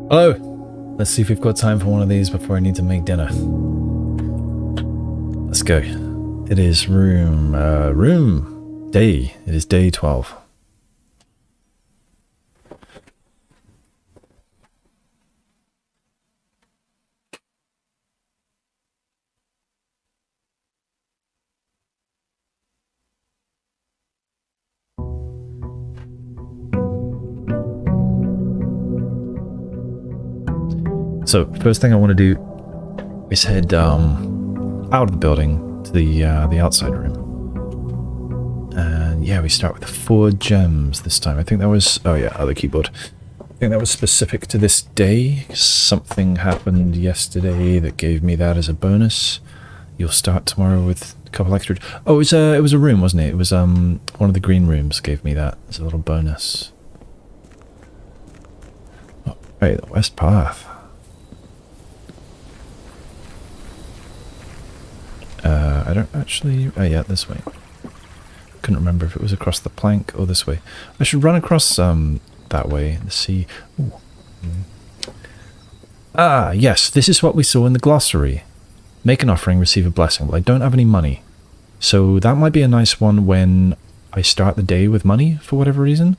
Hello. Let's see if we've got time for one of these before I need to make dinner. Let's go. It is room day. It is day 12. So first thing I want to do is head out of the building to the outside room. And yeah, we start with 4 gems this time. I think that was, oh yeah, other keyboard. I think that was specific to this day. Something happened yesterday that gave me that as a bonus. You'll start tomorrow with a couple extra. Oh, it was a room, wasn't it? It was one of the green rooms gave me that as a little bonus. Oh, right, the west path. I don't actually... Oh yeah, this way. Couldn't remember if it was across the plank or this way. I should run across that way and see... Ooh. Ah, yes, this is what we saw in the glossary. Make an offering, receive a blessing. Well, I don't have any money. So that might be a nice one when I start the day with money for whatever reason.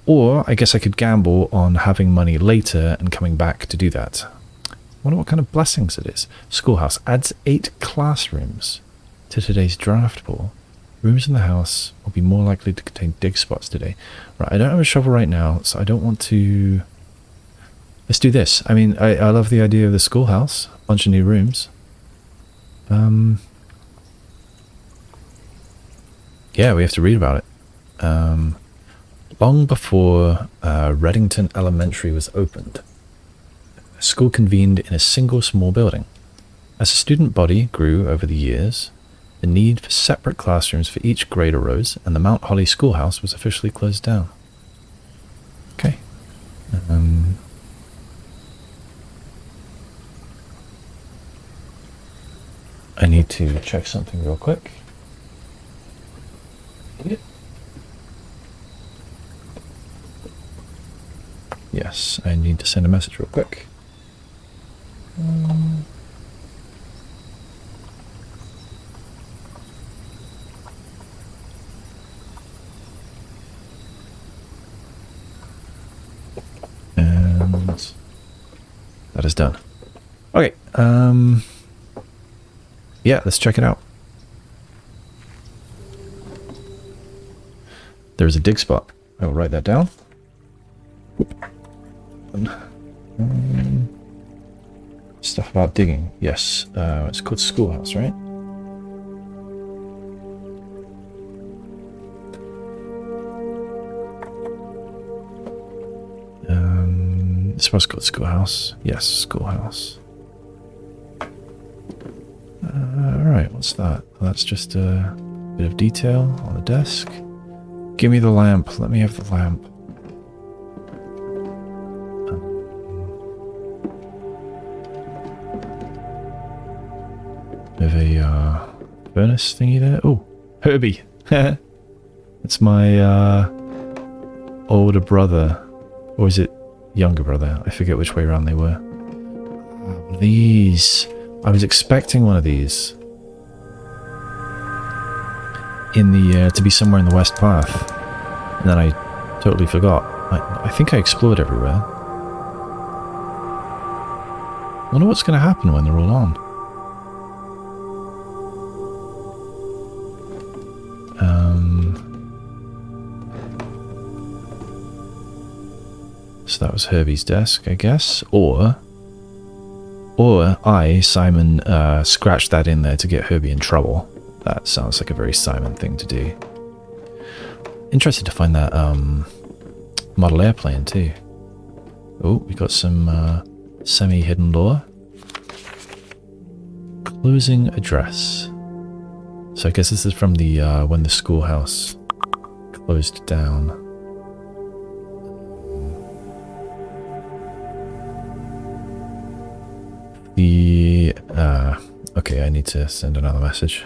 Or I guess I could gamble on having money later and coming back to do that. I wonder what kind of blessings it is. Schoolhouse adds 8 classrooms to today's draft pool. Rooms in the house will be more likely to contain dig spots today. Right, I don't have a shovel right now, so I don't want to... Let's do this. I mean, I love the idea of the schoolhouse. Bunch of new rooms. Yeah, we have to read about it. Long before Reddington Elementary was opened, the school convened in a single small building. As the student body grew over the years, the need for separate classrooms for each grade arose, and the Mount Holly Schoolhouse was officially closed down. Okay. I need to check something real quick. Yes, I need to send a message real quick. And that is done. Okay, yeah, let's check it out. There's a dig spot. I will write that down. Stuff about digging. Yes, it's called Schoolhouse, right? This was called Schoolhouse. Yes, Schoolhouse. Alright, what's that? Well, that's just a bit of detail on the desk. Give me the lamp. Let me have the lamp. We have a furnace thingy there. Oh, Herbie. It's my older brother. Or is it younger brother? I forget which way around they were. These. I was expecting one of these. In the to be somewhere in the west path, and then I totally forgot. I think I explored everywhere. Wonder what's going to happen when they're all on. So that was Herbie's desk, I guess, or I, Simon, scratched that in there to get Herbie in trouble. That sounds like a very Simon thing to do. Interested to find that model airplane too. Oh, we got some semi-hidden lore. Closing address. So I guess this is from the when the schoolhouse closed down. The okay, I need to send another message.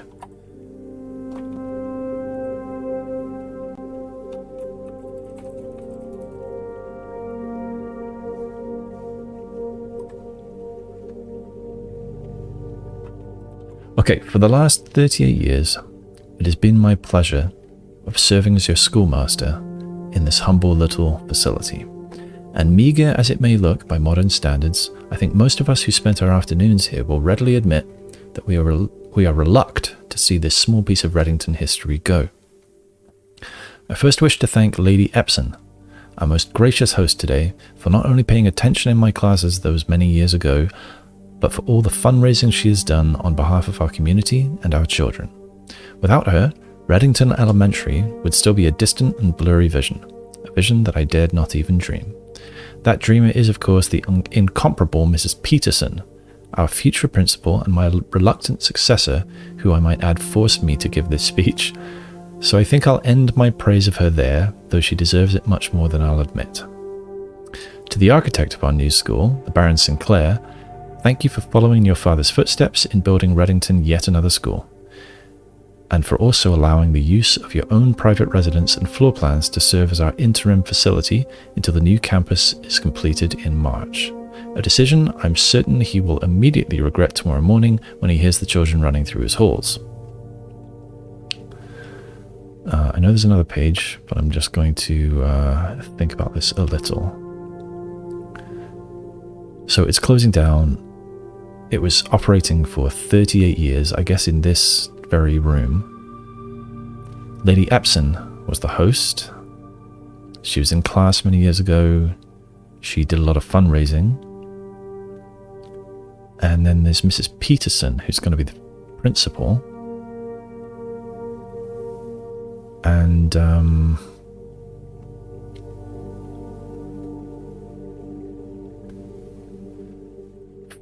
Okay, for the last 38 years, it has been my pleasure of serving as your schoolmaster in this humble little facility. And meagre as it may look by modern standards, I think most of us who spent our afternoons here will readily admit that we are reluctant to see this small piece of Reddington history go. I first wish to thank Lady Epson, our most gracious host today, for not only paying attention in my classes those many years ago, but for all the fundraising she has done on behalf of our community and our children. Without her, Reddington Elementary would still be a distant and blurry vision, a vision that I dared not even dream. That dreamer is, of course, the incomparable Mrs. Peterson, our future principal and my reluctant successor, who I might add forced me to give this speech. So I think I'll end my praise of her there, though she deserves it much more than I'll admit. To the architect of our new school, the Baron Sinclair, thank you for following your father's footsteps in building Reddington yet another school, and for also allowing the use of your own private residence and floor plans to serve as our interim facility until the new campus is completed in March. A decision I'm certain he will immediately regret tomorrow morning when he hears the children running through his halls. I know there's another page, but I'm just going to think about this a little. So it's closing down. It was operating for 38 years, I guess in this very room. Lady Epson was the host. She was in class many years ago. She did a lot of fundraising. And then there's Mrs. Peterson, who's going to be the principal. And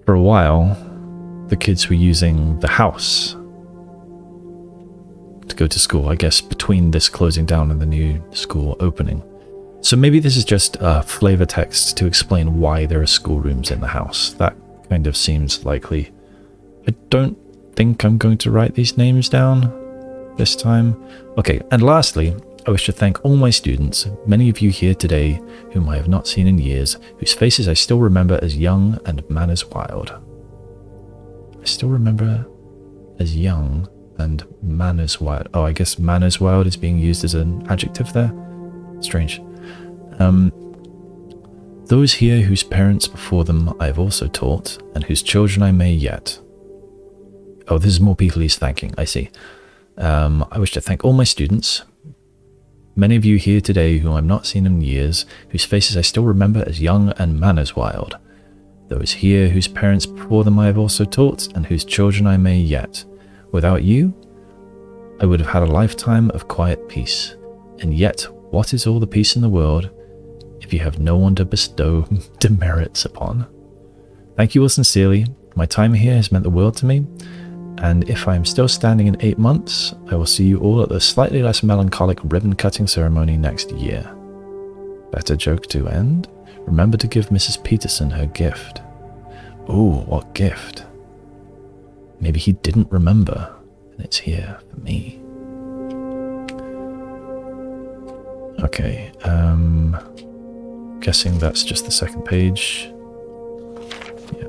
for a while, the kids were using the house to go to school, I guess, between this closing down and the new school opening. So maybe this is just a flavor text to explain why there are schoolrooms in the house. That kind of seems likely. I don't think I'm going to write these names down this time. Okay, and lastly, I wish to thank all my students, many of you here today whom I have not seen in years, whose faces I still remember as young and manners wild. I still remember as young and manners wild. Oh, I guess manners wild is being used as an adjective there. Strange. Those here whose parents before them I have also taught, and whose children I may yet. Oh, this is more people he's thanking, I see. I wish to thank all my students, many of you here today whom I've not seen in years, whose faces I still remember as young and manners wild. Those here whose parents before them I have also taught, and whose children I may yet. Without you, I would have had a lifetime of quiet peace. And yet, what is all the peace in the world if you have no one to bestow demerits upon? Thank you all sincerely. My time here has meant the world to me, and if I am still standing in 8 months, I will see you all at the slightly less melancholic ribbon-cutting ceremony next year. Better joke to end? Remember to give Mrs. Peterson her gift. Ooh, what gift? Maybe he didn't remember, and it's here for me. Okay, guessing that's just the second page. Yeah.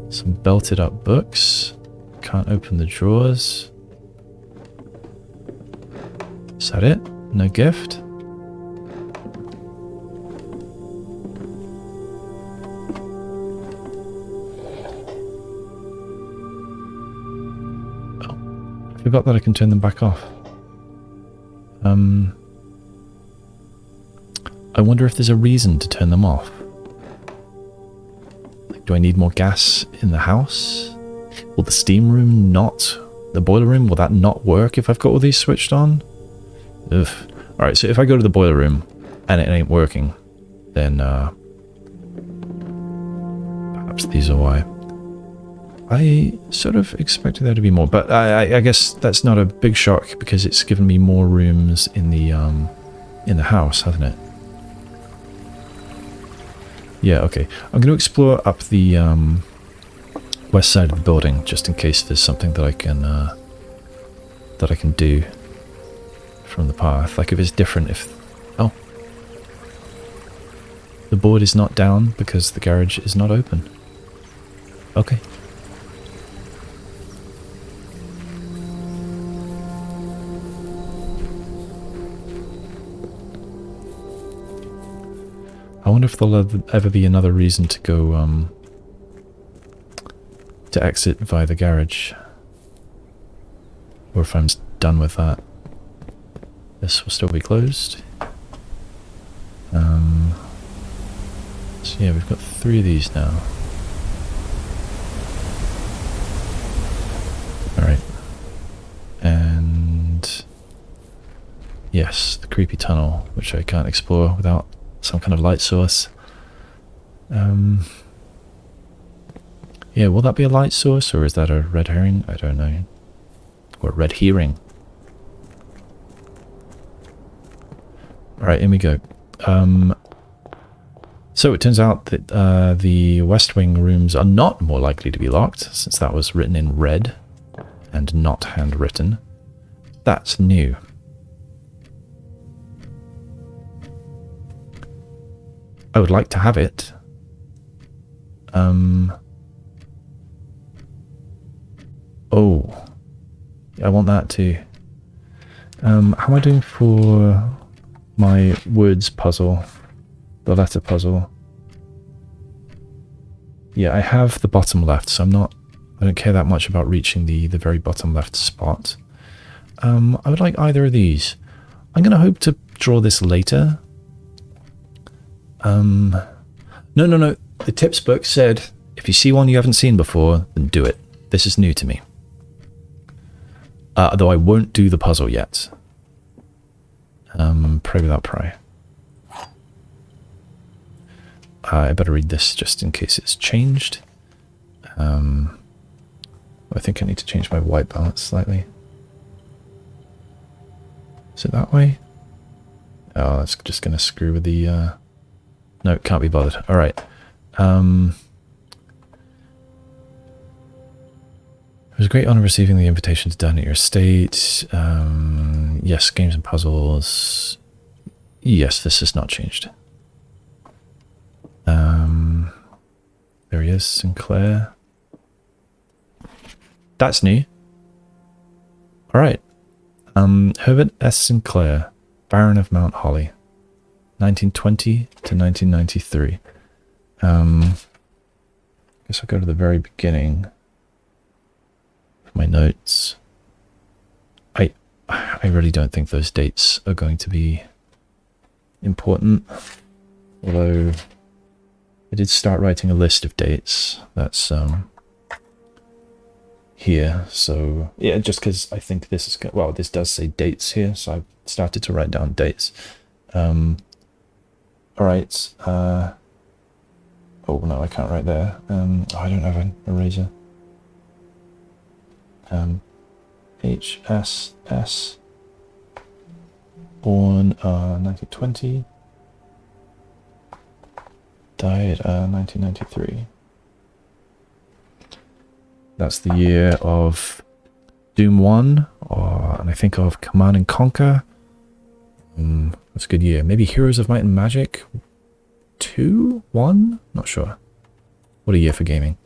Some belted up books. Can't open the drawers. Is that it? No gift? Oh, I forgot that I can turn them back off. I wonder if there's a reason to turn them off. Like, do I need more gas in the house? Will the steam room not, the boiler room, will that not work if I've got all these switched on? Ugh. Alright, so if I go to the boiler room and it ain't working, then perhaps these are why. I sort of expected there to be more, but I guess that's not a big shock because it's given me more rooms in the house, hasn't it? Yeah, okay. I'm going to explore up the west side of the building just in case there's something that I can do from the path. Like if it's different, if the board is not down because the garage is not open. Okay. I wonder if there'll ever be another reason to go, to exit via the garage. Or if I'm done with that. This will still be closed. So yeah, we've got 3 of these now. Alright. And yes, the creepy tunnel, which I can't explore without some kind of light source. Yeah, will that be a light source, or is that a red herring? I don't know. Or a red herring. Alright, in we go. So it turns out that the West Wing rooms are not more likely to be locked, since that was written in red and not handwritten. That's new. I would like to have it. Oh. I want that too. How am I doing for my words puzzle? The letter puzzle. Yeah, I have the bottom left, so I don't care that much about reaching the very bottom left spot. I would like either of these. I'm going to hope to draw this later. No. The tips book said, if you see one you haven't seen before, then do it. This is new to me. Though I won't do the puzzle yet. Pray without pry. I better read this just in case it's changed. I think I need to change my white balance slightly. Is it that way? Oh, that's just going to screw with the... No, can't be bothered. Alright. It was a great honor receiving the invitation to dine at your estate. Yes, games and puzzles. Yes, this has not changed. There he is, Sinclair. That's new. Alright. Herbert S. Sinclair, Baron of Mount Holly. 1920 to 1993. Guess I'll go to the very beginning of my notes. I really don't think those dates are going to be important. Although I did start writing a list of dates. That's here. So yeah, just because I think this is well, this does say dates here, so I've started to write down dates. All right. Oh no, I can't write there. I don't have an eraser. HSS. Born 1920. Died 1993. That's the year of Doom 1, and I think of Command and Conquer. That's a good year. Maybe Heroes of Might and Magic 2? 1? Not sure. What a year for gaming.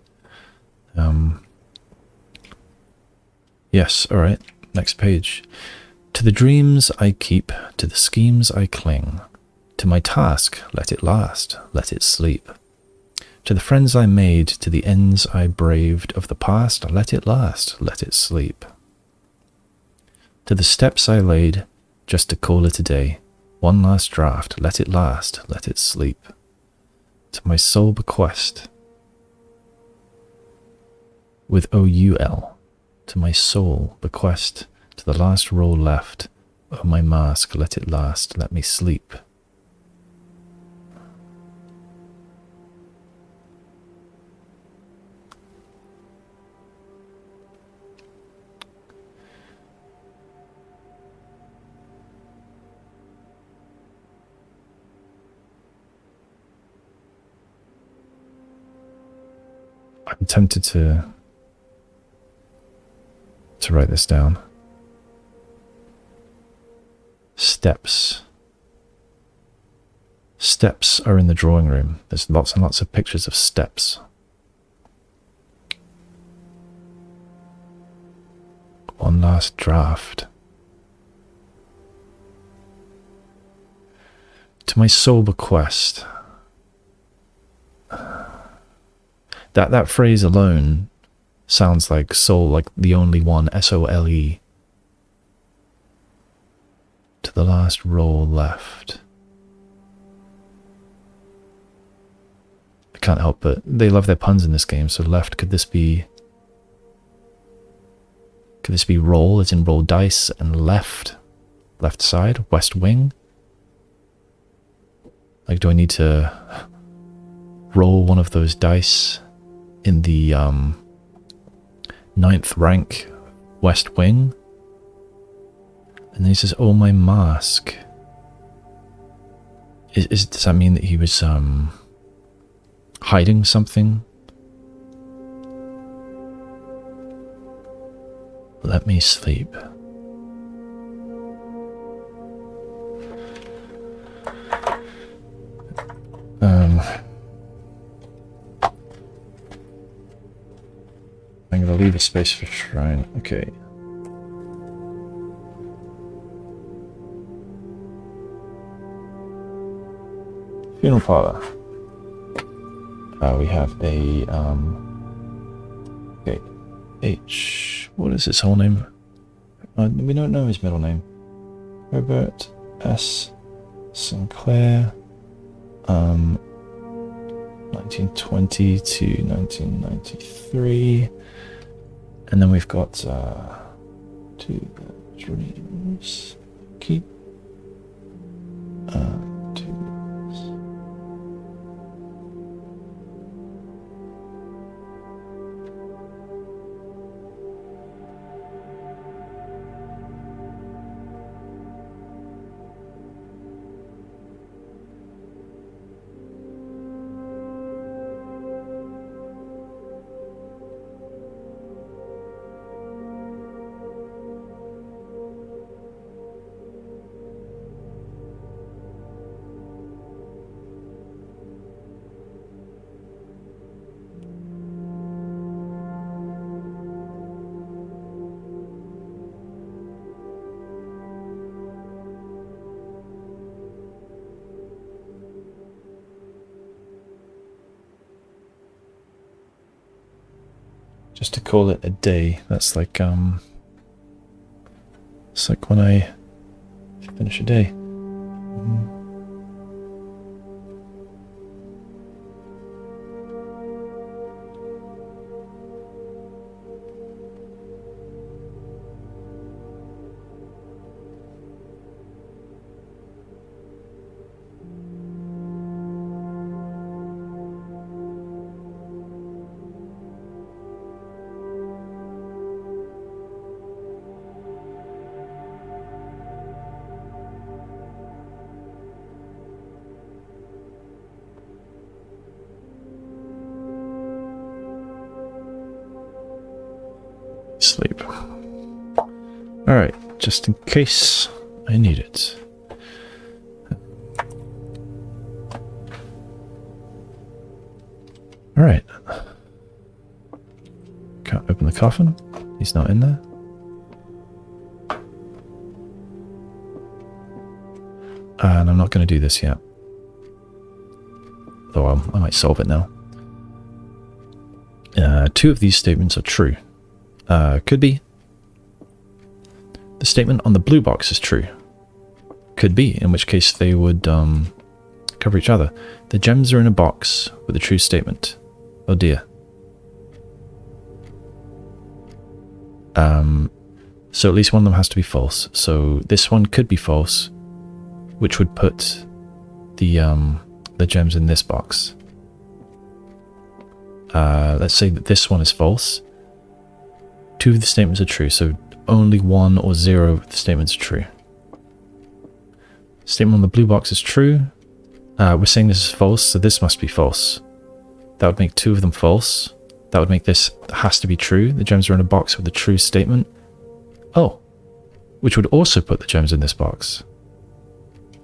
Yes, alright. Next page. To the dreams I keep, to the schemes I cling. To my task, let it last, let it sleep. To the friends I made, to the ends I braved of the past, let it last, let it sleep. To the steps I laid, just to call it a day, one last draft, let it last, let it sleep. To my soul bequest, with OUL, to my soul bequest, to the last roll left, oh my mask, let it last, let me sleep. I'm tempted to write this down. Steps. Steps are in the drawing room. There's lots and lots of pictures of steps. One last draft. To my soul bequest. That phrase alone sounds like soul, like the only one, S-O-L-E. To the last roll left. I can't help but they love their puns in this game. So left, could this be roll, as in roll dice, and left side, west wing? Like, do I need to roll one of those dice in the 9th rank west wing? And then he says, oh, my mask. Does that mean that he was hiding something? Let me sleep. I'm going to leave a space for shrine. Okay. Funeral parlor. We have a okay, H. What is his whole name? We don't know his middle name. Robert S. Sinclair. 1920 to 1993, and then we've got two dreams. Keep. Just to call it a day. That's like it's like when I finish a day. Sleep. Alright, just in case I need it. Alright. Can't open the coffin. He's not in there. And I'm not going to do this yet. Though I might solve it now. Two of these statements are true. Could be. The statement on the blue box is true. Could be, in which case they would cover each other. The gems are in a box with a true statement. Oh dear. So at least one of them has to be false. So this one could be false, which would put the gems in this box. Let's say that this one is false. Two of the statements are true, so only 1 or 0 of the statements are true. Statement on the blue box is true. We're saying this is false, so this must be false. That would make 2 of them false. That would make this has to be true. The gems are in a box with a true statement. Oh, which would also put the gems in this box.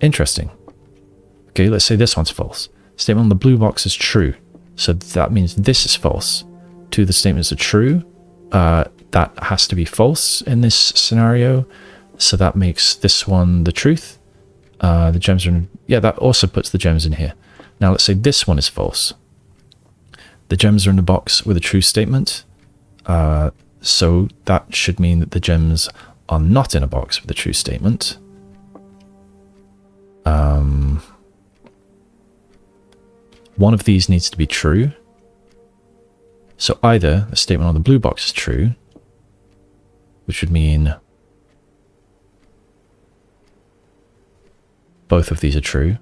Interesting. Okay, let's say this one's false. Statement on the blue box is true, so that means this is false. 2 of the statements are true. That has to be false in this scenario, so that makes this one the truth. The gems are in, yeah, that also puts the gems in here. Now let's say this one is false. The gems are in the box with a true statement. So that should mean that the gems are not in a box with a true statement. One of these needs to be true. So either the statement on the blue box is true, which would mean both of these are true,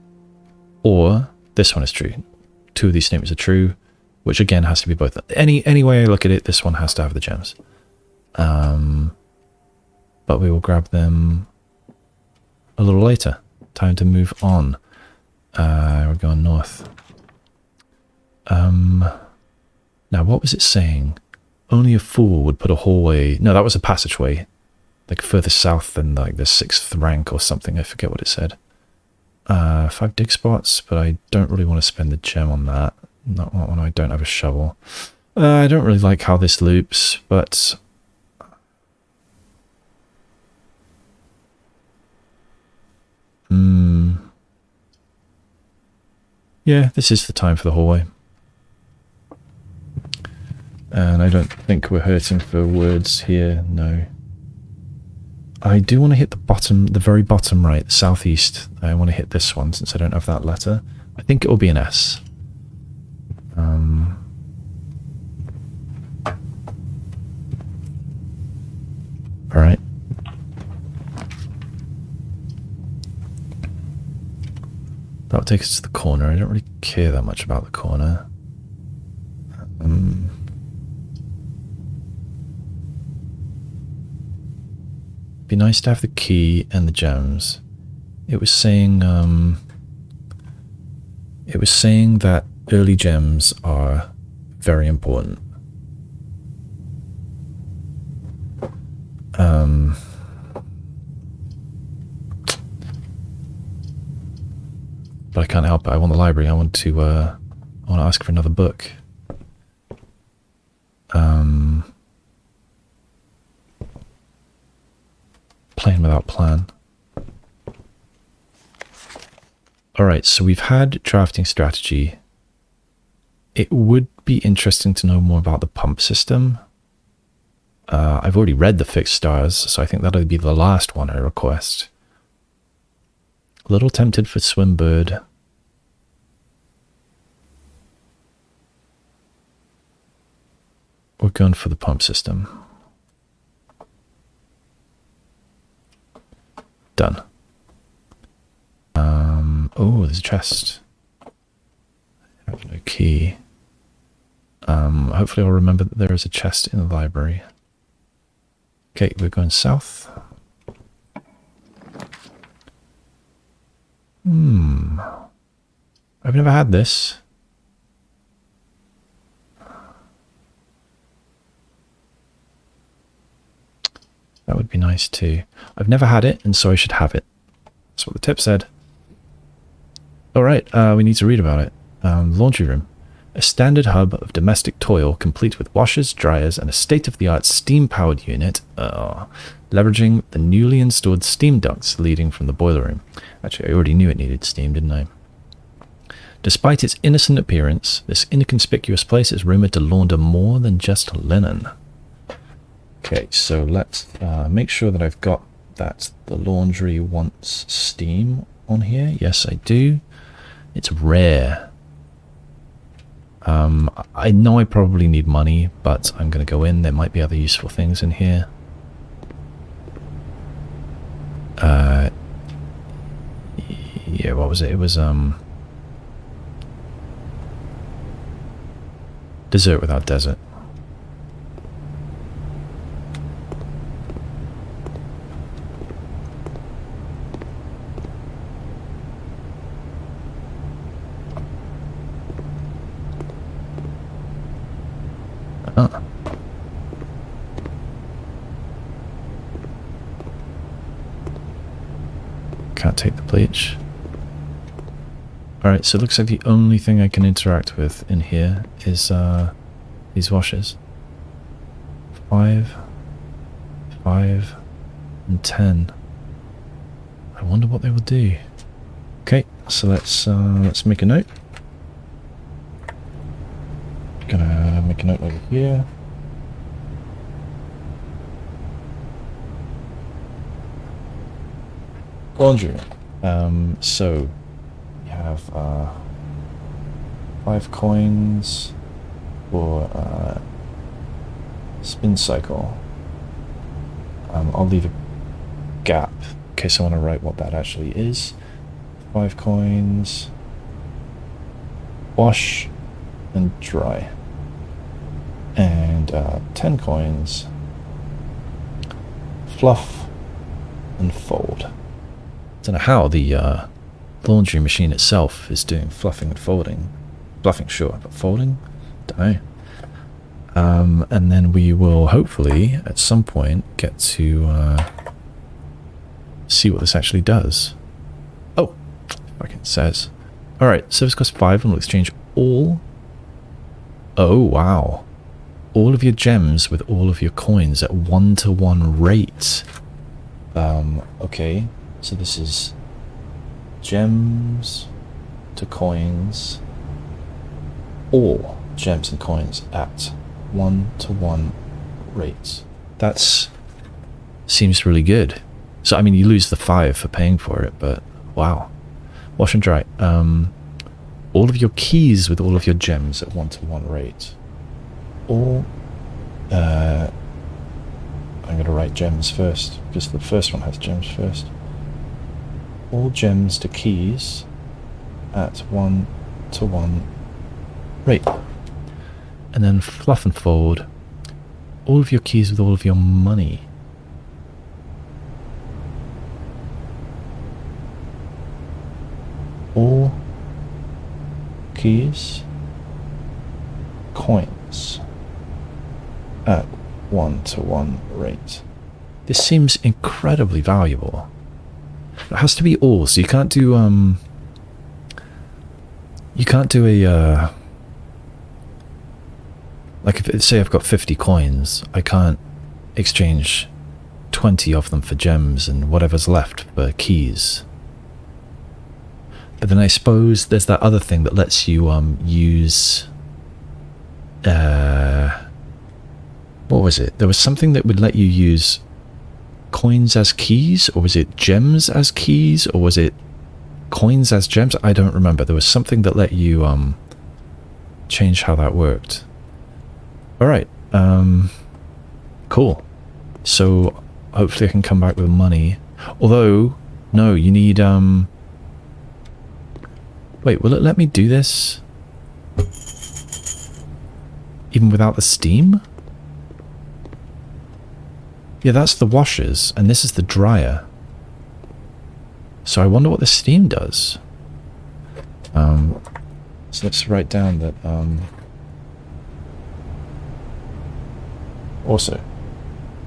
or this one is true. Two of these statements are true, which again has to be both. Any way I look at it, this one has to have the gems. But we will grab them a little later. Time to move on. We're going north. Now, what was it saying? Only a fool would put a hallway... No, that was a passageway. Like further south than like the 6th rank or something. I forget what it said. 5 dig spots, but I don't really want to spend the gem on that. Not when I don't have a shovel. I don't really like how this loops, but... Yeah, this is the time for the hallway. And I don't think we're hurting for words here, no. I do want to hit the bottom, the very bottom right, the southeast. I want to hit this one since I don't have that letter. I think it will be an S. Alright. That'll take us to the corner. I don't really care that much about the corner. Be nice to have the key and the gems. It was saying that early gems are very important. But I can't help it. I want the library. I want to ask for another book. Playing without plan. Alright, so we've had drafting strategy. It would be interesting to know more about the pump system. I've already read the fixed stars, so I think that'll be the last one I request. A little tempted for Swimbird. We're going for the pump system. Done. Oh, there's a chest. I have no key. Hopefully I'll remember that there is a chest in the library. Okay, we're going south. I've never had this. That would be nice too. I've never had it, and so I should have it. That's what the tip said. Alright, we need to read about it. Laundry room. A standard hub of domestic toil, complete with washers, dryers, and a state-of-the-art steam-powered unit, leveraging the newly installed steam ducts leading from the boiler room. Actually, I already knew it needed steam, didn't I? Despite its innocent appearance, this inconspicuous place is rumored to launder more than just linen. Okay, so let's make sure that I've got that the laundry wants steam on here. Yes, I do. It's rare. I know I probably need money, but I'm going to go in. There might be other useful things in here. Yeah, what was it? It was, dessert without desert. Can't take the bleach. Alright, so it looks like the only thing I can interact with in here is these washers. 5, 5, and 10. I wonder what they will do. Okay, so let's make a note. Gonna make a note over here. Laundry. So you have 5 coins for spin cycle. I'll leave a gap in case I want to write what that actually is. 5 coins. Wash and dry. And 10 coins. Fluff and fold. Don't know how the laundry machine itself is doing fluffing and folding. Fluffing, sure, but folding? Don't know. And then we will hopefully at some point get to see what this actually does. Oh, like it says. Alright, service cost 5 and we'll exchange all. Oh, wow. All of your gems with all of your coins at 1-to-1 rate. Okay. So this is gems to coins, all gems and coins at 1-to-1 rates. That seems really good. So I mean, you lose the 5 for paying for it, but wow. Wash and dry. All of your keys with all of your gems at 1-to-1 rate. All. I'm going to write gems first because the first one has gems first. All gems to keys at 1-to-1 rate. And then fluff and fold. All of your keys with all of your money. All keys, coins at 1-to-1 rate. This seems incredibly valuable. It has to be all, so you can't do a like if say I've got 50 coins, I can't exchange 20 of them for gems and whatever's left for keys. But then I suppose there's that other thing that lets you use what was it? There was something that would let you use coins as keys, or was it gems as keys, or was it coins as gems? I don't remember. There was something that let you change how that worked. Alright, cool. So hopefully I can come back with money. Although, no, you need wait, will it let me do this even without the steam? Yeah, that's the washers, and this is the dryer. So I wonder what the steam does. So let's write down that, also,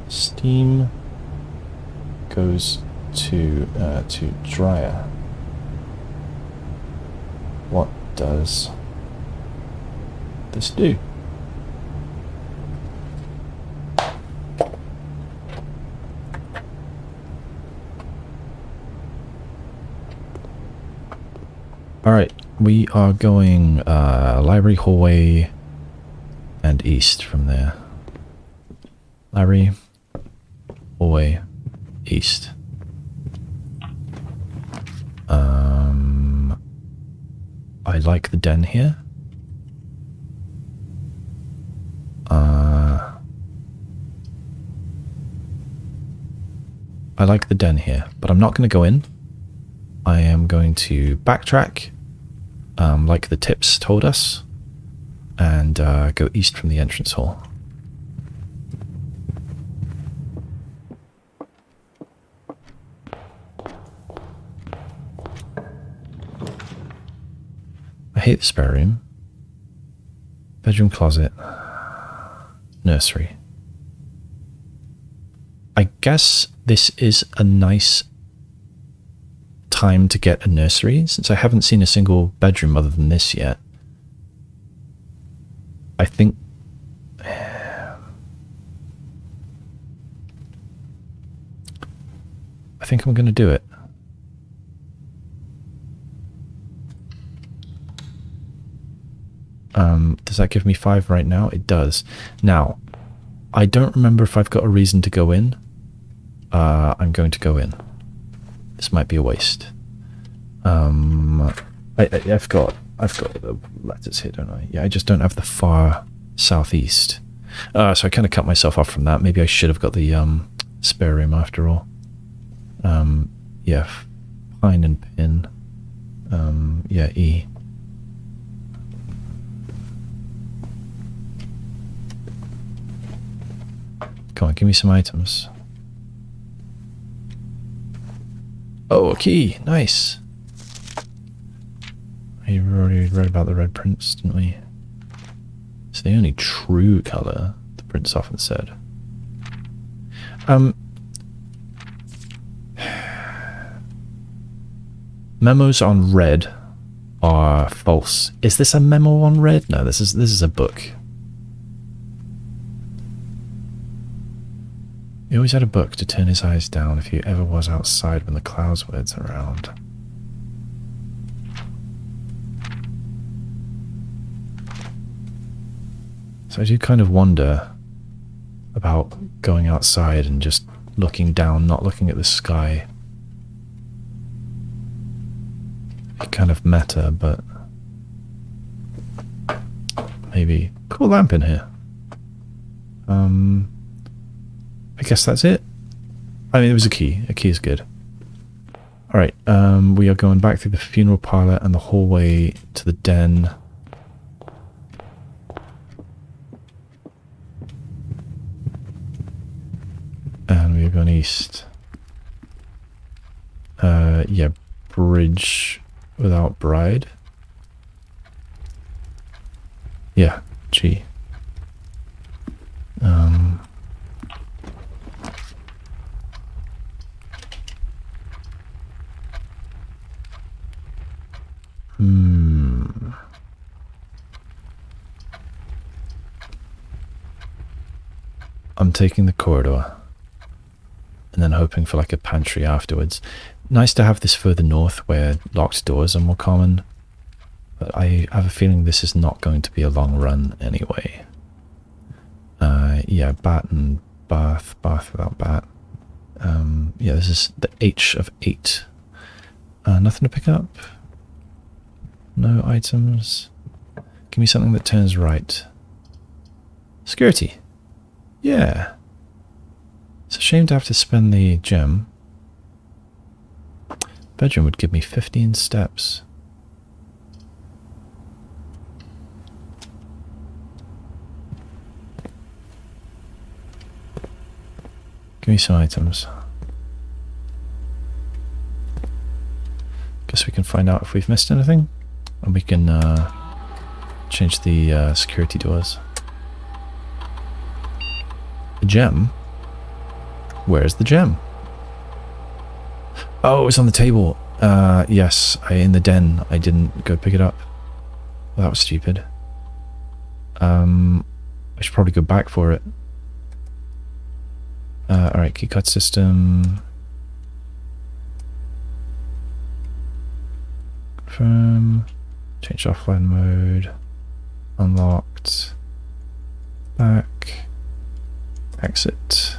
steam goes to dryer. What does this do? Alright, we are going library, hallway, and east from there. Library, hallway, east. I like the den here. I like the den here, but I'm not going to go in. I am going to backtrack, like the tips told us, and go east from the entrance hall. I hate the spare room. Bedroom, closet, nursery. I guess this is a nice time to get a nursery, since I haven't seen a single bedroom other than this yet. I think I'm going to do it. Does that give me 5 right now? It does. Now, I don't remember if I've got a reason to go in. I'm going to go in. This might be a waste. I've got the letters here, don't I? Yeah, I just don't have the far southeast. So I kind of cut myself off from that. Maybe I should have got the spare room after all. Yeah, pine and pin. Yeah, E. Come on, give me some items. Oh, a key. Nice. We already read about the red prince, didn't we? It's the only true colour, the prince often said. Memos on red are false. Is this a memo on red? No, this is a book. He always had a book to turn his eyes down if he ever was outside when the clouds were around. So I do kind of wonder about going outside and just looking down, not looking at the sky. It kind of meta, but maybe. Cool lamp in here. I guess that's it. I mean, it was a key. A key is good. Alright, we are going back through the funeral parlour and the hallway to the den. And we are going east. Yeah, bridge without bride. Yeah, G. I'm taking the corridor and then hoping for like a pantry afterwards. Nice to have this further north where locked doors are more common, but I have a feeling this is not going to be a long run anyway. Yeah, bat and bath without bat. Yeah, this is the H of 8. Nothing to pick up. No items. Give me something that turns right. Security. Yeah. It's a shame to have to spend the gem. Bedroom would give me 15 steps. Give me some items. Guess we can find out if we've missed anything. And we can change the security doors. The gem? Where's the gem? Oh, it's on the table. Yes, in the den. I didn't go pick it up. Well, that was stupid. I should probably go back for it. Alright, keycard system. Confirm. Change offline mode. Unlocked. Back. Exit.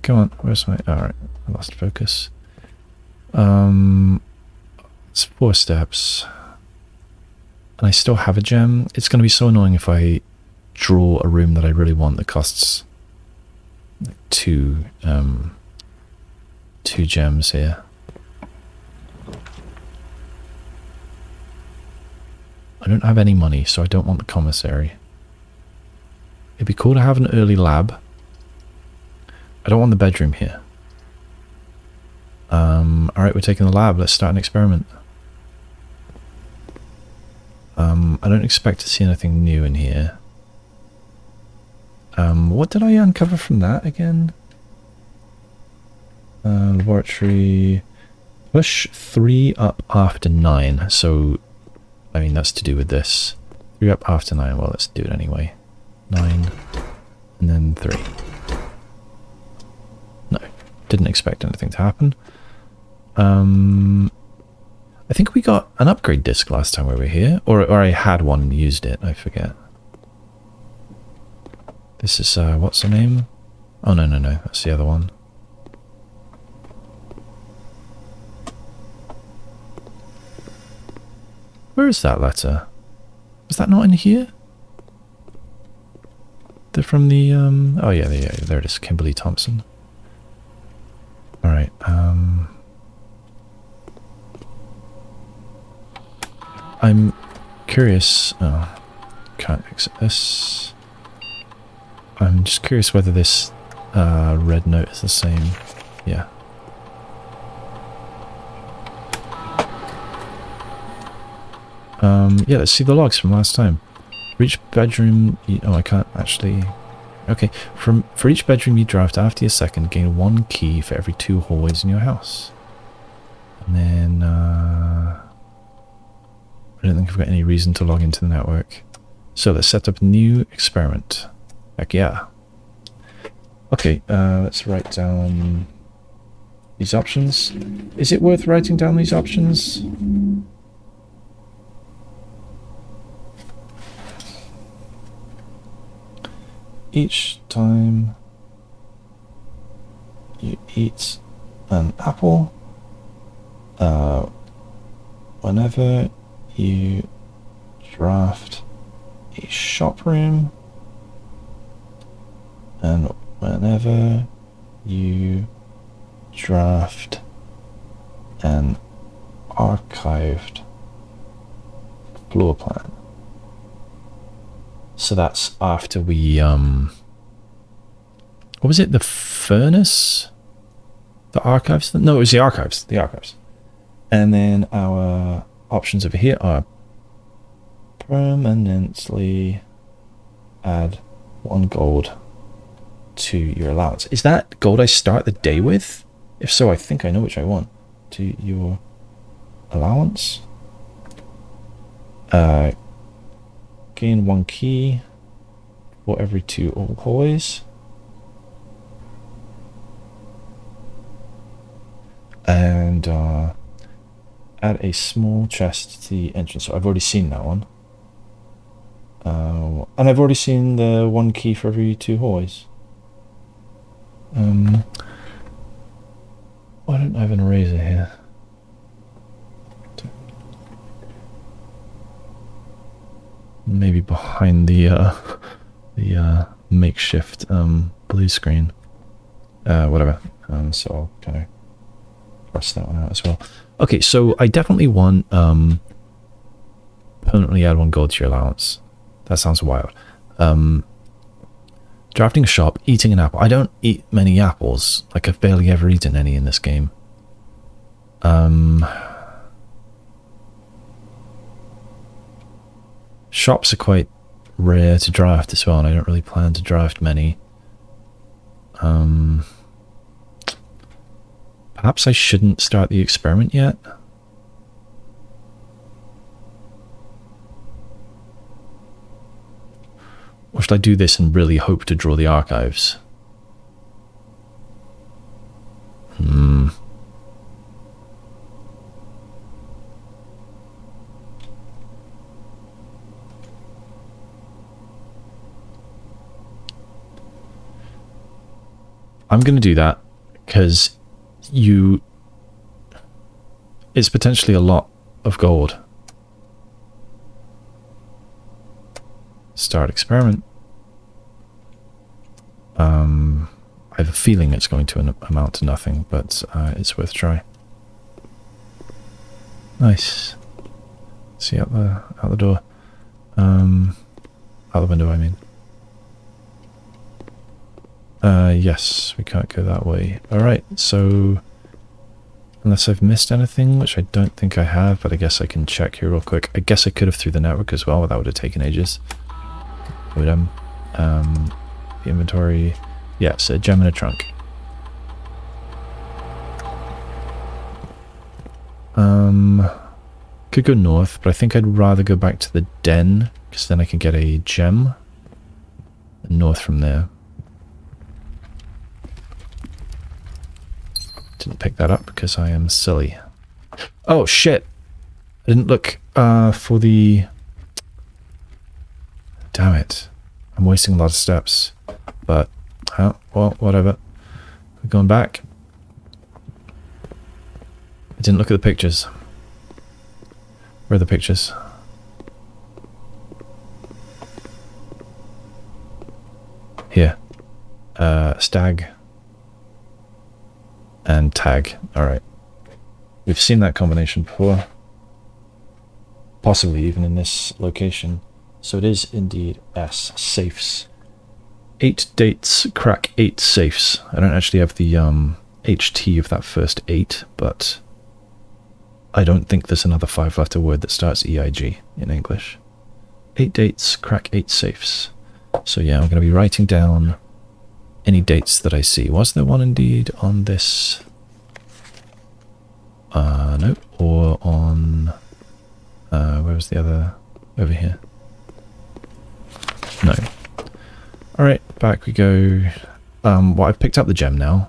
Come on, where's my... Alright, I lost focus. It's 4 steps. And I still have a gem. It's going to be so annoying if I draw a room that I really want that costs like 2 gems here. I don't have any money, so I don't want the commissary. It'd be cool to have an early lab. I don't want the bedroom here. Alright, we're taking the lab. Let's start an experiment. I don't expect to see anything new in here. What did I uncover from that again? Laboratory. Push 3 up after 9. So, I mean, that's to do with this. 3 up after 9. Well, let's do it anyway. 9. And then 3. No. Didn't expect anything to happen. I I think we got an upgrade disc last time we were here. Or I had one and used it. I forget. This is, what's the name? Oh, no. That's the other one. Where is that letter? Was that not in here? They're from the, oh yeah, there it is. Kimberly Thompson. Alright, I'm curious. Oh, can't exit this. I'm just curious whether this red note is the same. Yeah. Yeah, let's see the logs from last time. For each bedroom, oh, I can't actually. Okay, for each bedroom you draft after your second, gain 1 key for every 2 hallways in your house. And then, I don't think I've got any reason to log into the network. So let's set up a new experiment. Heck yeah. Okay, let's write down these options. Is it worth writing down these options? Each time you eat an apple, whenever you draft a shop room, and whenever you draft an archived floor plan. So that's after we, what was it? The furnace? The archives? No, it was the archives. The archives. And then our options over here are permanently add 1 gold to your allowance. Is that gold I start the day with? If so, I think I know which I want. To your allowance. Gain 1 key for every 2 hallways. And add a small chest to the entrance. So I've already seen that one. And I've already seen the 1 key for every 2 hallways. Why don't I have an eraser here? Maybe behind the makeshift blue screen. Whatever. So I'll kind of cross that one out as well. Okay, so I definitely want permanently add 1 gold to your allowance. That sounds wild. Drafting a shop, eating an apple. I don't eat many apples. Like, I've barely ever eaten any in this game. Shops are quite rare to draft as well, and I don't really plan to draft many. Perhaps I shouldn't start the experiment yet. Or should I do this and really hope to draw the archives? I'm going to do that because it's potentially a lot of gold. Start experiment. I have a feeling it's going to amount to nothing, but it's worth a try. Nice. See out the door. Out the window, I mean. Yes, we can't go that way. Alright, so unless I've missed anything, which I don't think I have, but I guess I can check here real quick. I guess I could have through the network as well, but that would have taken ages. The inventory. Yeah, so a gem in a trunk. Could go north, but I think I'd rather go back to the den, because then I can get a gem. And north from there. Didn't pick that up because I am silly. Oh, shit! I didn't look for the... Damn it. I'm wasting a lot of steps. But, well, whatever. We're going back. I didn't look at the pictures. Where are the pictures? Here. Stag. And tag. Alright. We've seen that combination before. Possibly even in this location. So it is indeed S. Safes. 8 dates, crack 8 safes. I don't actually have the HT of that first 8, but I don't think there's another 5-letter word that starts EIG in English. 8 dates, crack 8 safes. So yeah, I'm going to be writing down any dates that I see. Was there one indeed on this? No. Or on... where was the other? Over here. No. Alright, back we go. Well, I've picked up the gem now.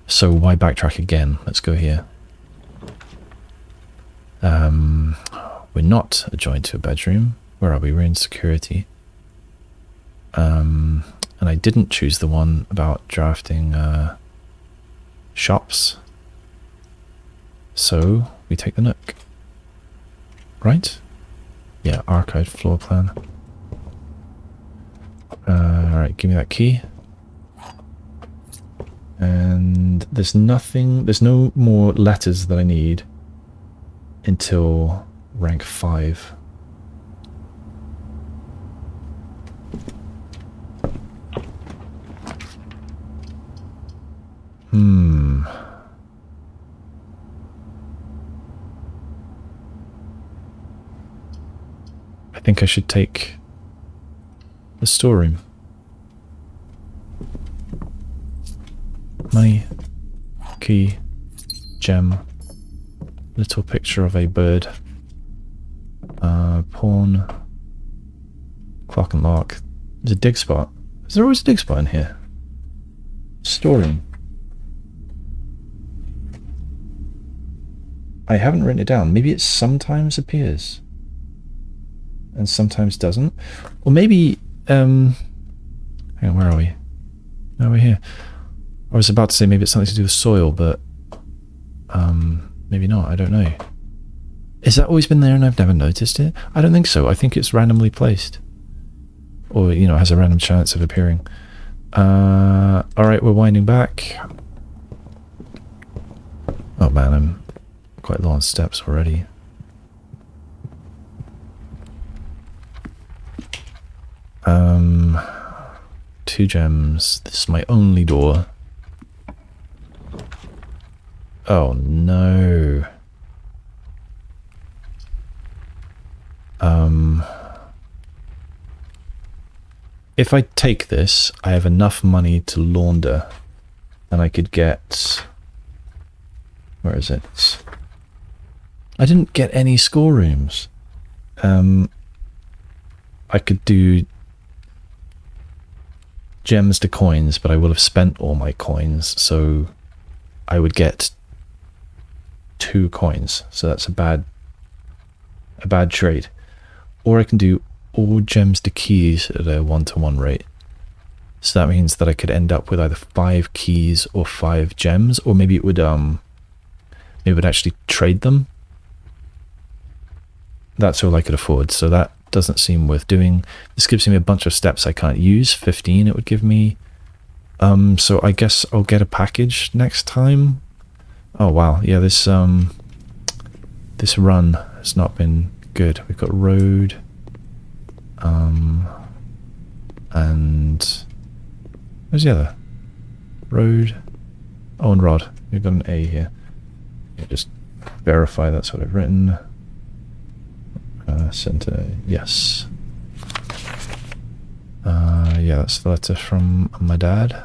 So why backtrack again? Let's go here. We're not adjoined to a bedroom. Where are we? We're in security. And I didn't choose the one about drafting shops. So we take the Nook. Right? Yeah, archived floor plan. Alright, give me that key. And there's nothing, there's no more letters that I need until rank 5. I think I should take the storeroom. Money, key, gem, little picture of a bird, pawn, clock and lock. There's a dig spot. Is there always a dig spot in here? Storeroom. I haven't written it down. Maybe it sometimes appears and sometimes doesn't. Or maybe, hang on, where are we? No, we're here. I was about to say maybe it's something to do with soil, but maybe not, I don't know. Has that always been there and I've never noticed it? I don't think so. I think it's randomly placed. Or, you know, has a random chance of appearing. Alright, we're winding back. Oh man, I'm quite low on steps already. Two gems. This is my only door. Oh no. If I take this, I have enough money to launder, and I could get... Where is it? I didn't get any schoolrooms. I could do gems to coins, but I will have spent all my coins, so I would get 2 coins. So that's a bad trade. Or I can do all gems to keys at a 1-to-1 rate. So that means that I could end up with either 5 keys or 5 gems, or maybe it would actually trade them. That's all I could afford, so that doesn't seem worth doing. This gives me a bunch of steps I can't use. 15 it would give me. So I guess I'll get a package next time. Oh wow, yeah, this run has not been good. We've got road, and where's the other? Road, oh, and rod. We've got an A here. Yeah, just verify that's what I've written. Center, yes. Yeah, that's the letter from my dad.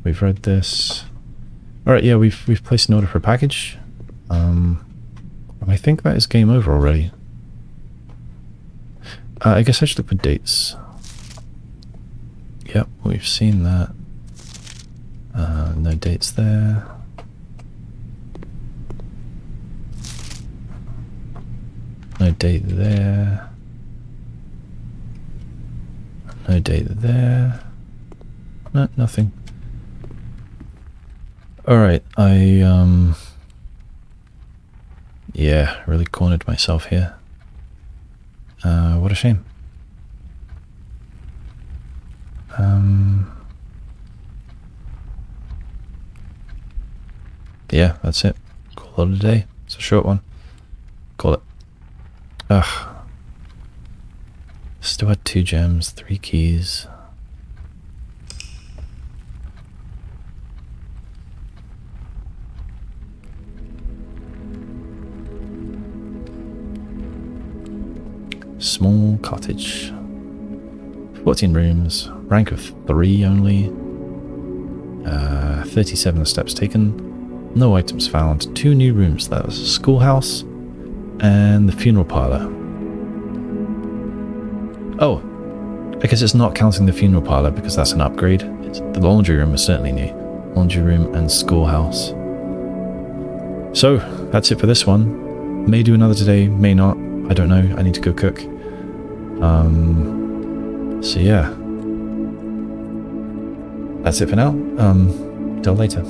We've read this. Alright, yeah, we've placed an order for a package. I think that is game over already. I guess I should look for dates. Yep, we've seen that. No dates there. No date there. No date there. No, nothing. Alright, yeah, really cornered myself here. What a shame. Yeah, that's it. Call it a day. It's a short one. Call it. Ugh. Still had 2 gems, 3 keys. Small cottage. 14 rooms. Rank of 3 only. 37 steps taken. No items found. 2 new rooms. That was a schoolhouse and the funeral parlor. Oh, I guess it's not counting the funeral parlor because that's an upgrade. The laundry room is certainly new. Laundry room and schoolhouse. So, that's it for this one. May do another today, may not. I don't know. I need to go cook. So yeah. That's it for now. Till later.